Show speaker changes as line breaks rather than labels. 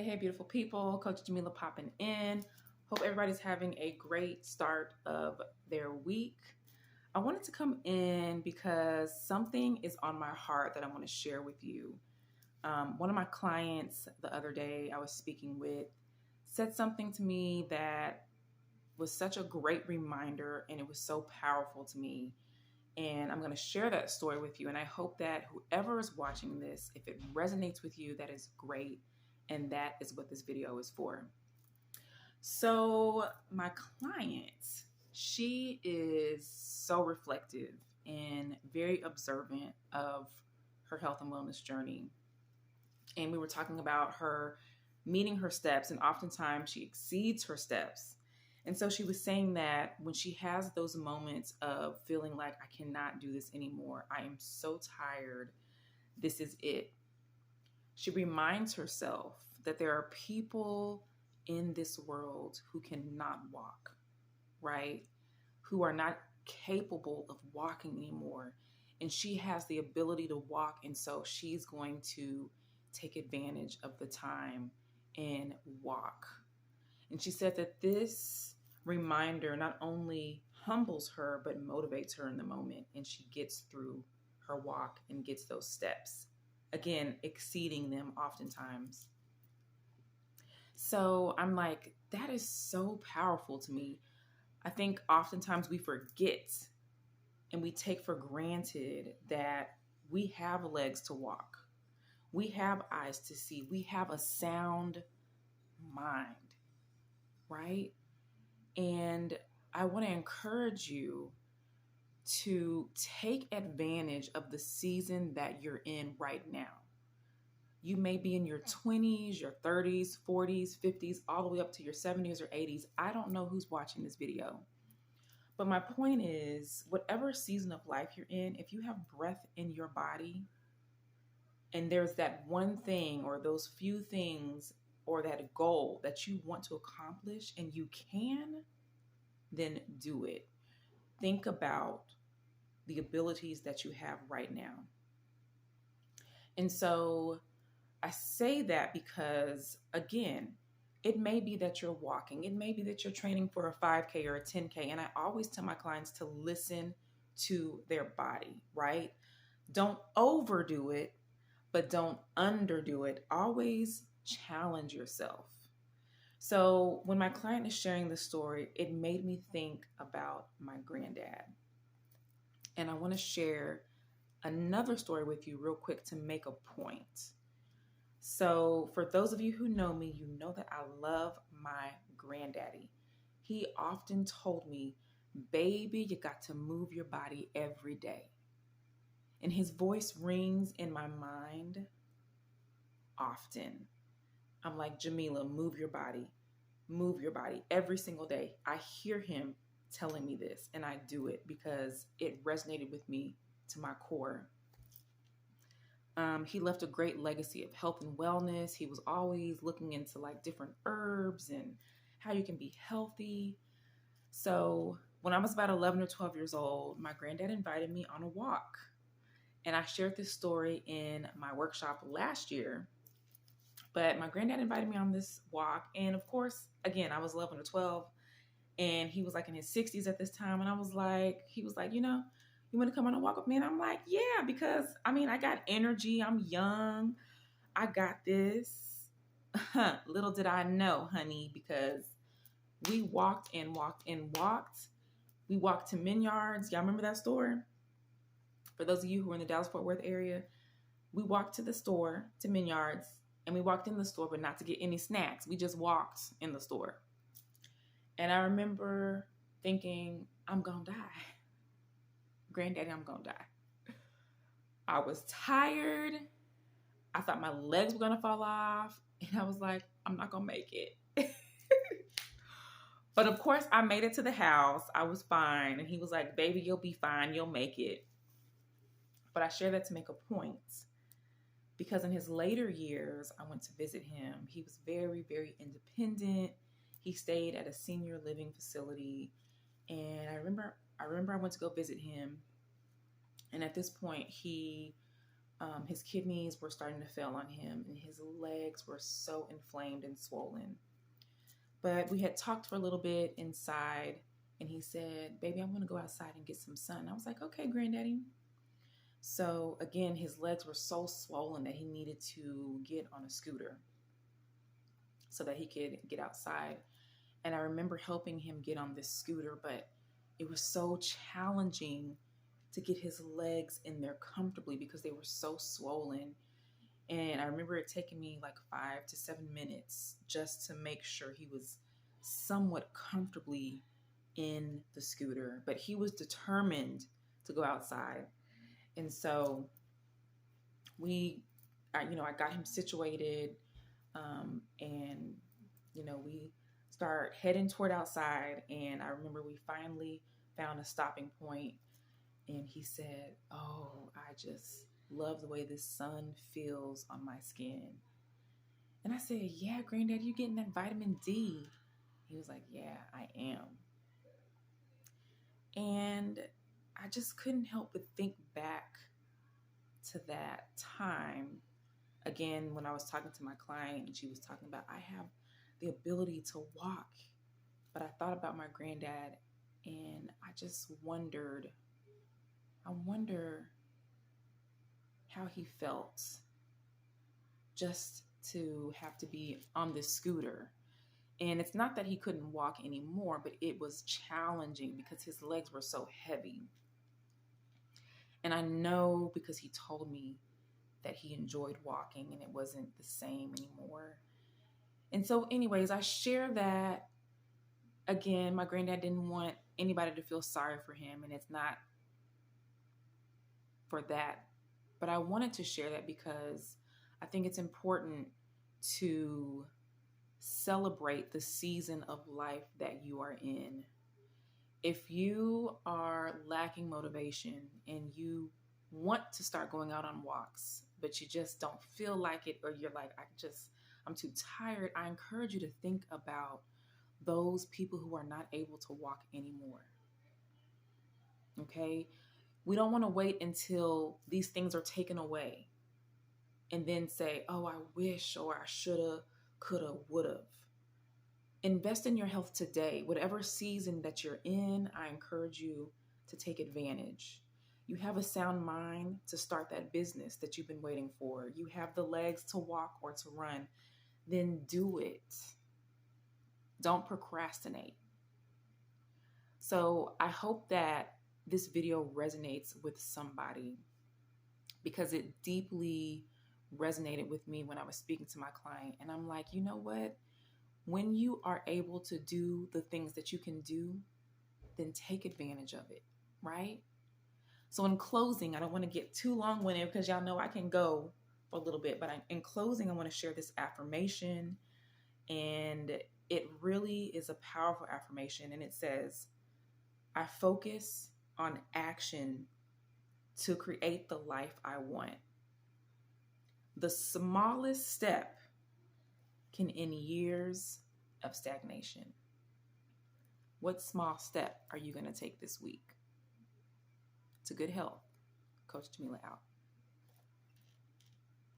Hey, beautiful people. Coach Jamila popping in. Hope everybody's having a great start of their week. I wanted to come in because something is on my heart that I want to share with you. One of my clients the other day I was speaking with said something to me that was such a great reminder and it was so powerful to me. And I'm going to share that story with you. And I hope that whoever is watching this, if it resonates with you, that is great. And that is what this video is for. So my client, she is so reflective and very observant of her health and wellness journey. And we were talking about her meeting her steps, and oftentimes she exceeds her steps. And so she was saying that when she has those moments of feeling like I cannot do this anymore, I am so tired, this is it. She reminds herself that there are people in this world who cannot walk, right? Who are not capable of walking anymore. And she has the ability to walk. And so she's going to take advantage of the time and walk. And she said that this reminder not only humbles her, but motivates her in the moment. And she gets through her walk and gets those steps. Again, exceeding them oftentimes. So I'm like, that is so powerful to me. I think oftentimes we forget and we take for granted that we have legs to walk. We have eyes to see. We have a sound mind, right? And I want to encourage you to take advantage of the season that you're in right now. You may be in your 20s, your 30s, 40s, 50s, all the way up to your 70s or 80s. I don't know who's watching this video. But my point is, whatever season of life you're in, if you have breath in your body and there's that one thing or those few things or that goal that you want to accomplish and you can, then do it. Think about the abilities that you have right now. And so I say that because, again, it may be that you're walking. It may be that you're training for a 5K or a 10K. And I always tell my clients to listen to their body, right? Don't overdo it, but don't underdo it. Always challenge yourself. So when my client is sharing the story, it made me think about my granddad. And I want to share another story with you real quick to make a point. So for those of you who know me, you know that I love my granddaddy. He often told me, baby, you got to move your body every day. And his voice rings in my mind often. I'm like, Jamila, move your body every single day. I hear him telling me this and I do it because it resonated with me to my core. He left a great legacy of health and wellness. He was always looking into like different herbs and how you can be healthy. So when I was about 11 or 12 years old, my granddad invited me on a walk. And I shared this story in my workshop last year. But my granddad invited me on this walk. And of course, again, I was 11 or 12. And he was like in his 60s at this time. And he was like, you want to come on a walk with me? And I'm like, yeah, because I got energy. I'm young. I got this. Little did I know, honey, because we walked and walked and walked. We walked to Minyards. Y'all remember that store? For those of you who are in the Dallas-Fort Worth area, we walked to the store, to Minyards, and we walked in the store, but not to get any snacks. We just walked in the store. And I remember thinking, I'm going to die. Granddaddy, I'm going to die. I was tired. I thought my legs were going to fall off. And I was like, I'm not going to make it. But of course, I made it to the house. I was fine. And he was like, baby, you'll be fine. You'll make it. But I share that to make a point. Because in his later years, I went to visit him. He was very, very independent. He stayed at a senior living facility. And I remember I went to go visit him. And at this point, he His kidneys were starting to fail on him, and his legs were so inflamed and swollen. But we had talked for a little bit inside, and he said, "Baby, I'm going to go outside and get some sun." I was like, "Okay, Granddaddy." So again, his legs were so swollen that he needed to get on a scooter so that he could get outside. And I remember helping him get on this scooter, but it was so challenging to get his legs in there comfortably because they were so swollen. And I remember it taking me like 5 to 7 minutes just to make sure he was somewhat comfortably in the scooter. But he was determined to go outside. And so I got him situated, and we start heading toward outside. And I remember we finally found a stopping point, and he said, "Oh, I just love the way this sun feels on my skin." And I said, "Yeah, Granddad, you getting that vitamin D?" He was like, "Yeah, I am." And I just couldn't help but think back to that time again when I was talking to my client, and she was talking about, I have the ability to walk. But I thought about my granddad, and I just wondered, I wonder how he felt just to have to be on this scooter. And it's not that he couldn't walk anymore, but it was challenging because his legs were so heavy. And I know because he told me that he enjoyed walking and it wasn't the same anymore. And so anyways, I share that. Again, my granddad didn't want anybody to feel sorry for him, and it's not for that. But I wanted to share that because I think it's important to celebrate the season of life that you are in. If you are lacking motivation and you want to start going out on walks, but you just don't feel like it, or you're like, I'm too tired, I encourage you to think about those people who are not able to walk anymore. Okay? We don't want to wait until these things are taken away and then say, "Oh, I wish," or "I shoulda, coulda, woulda." Invest in your health today. Whatever season that you're in, I encourage you to take advantage. You have a sound mind to start that business that you've been waiting for. You have the legs to walk or to run. Then do it. Don't procrastinate. So I hope that this video resonates with somebody, because it deeply resonated with me when I was speaking to my client. And I'm like, you know what? When you are able to do the things that you can do, then take advantage of it, right? So in closing, I don't want to get too long-winded because y'all know I can go for a little bit, but in closing, I want to share this affirmation, and it really is a powerful affirmation. And it says, "I focus on action to create the life I want. The smallest step can end years of stagnation." What small step are you going to take this week to good health? Coach Jamila out.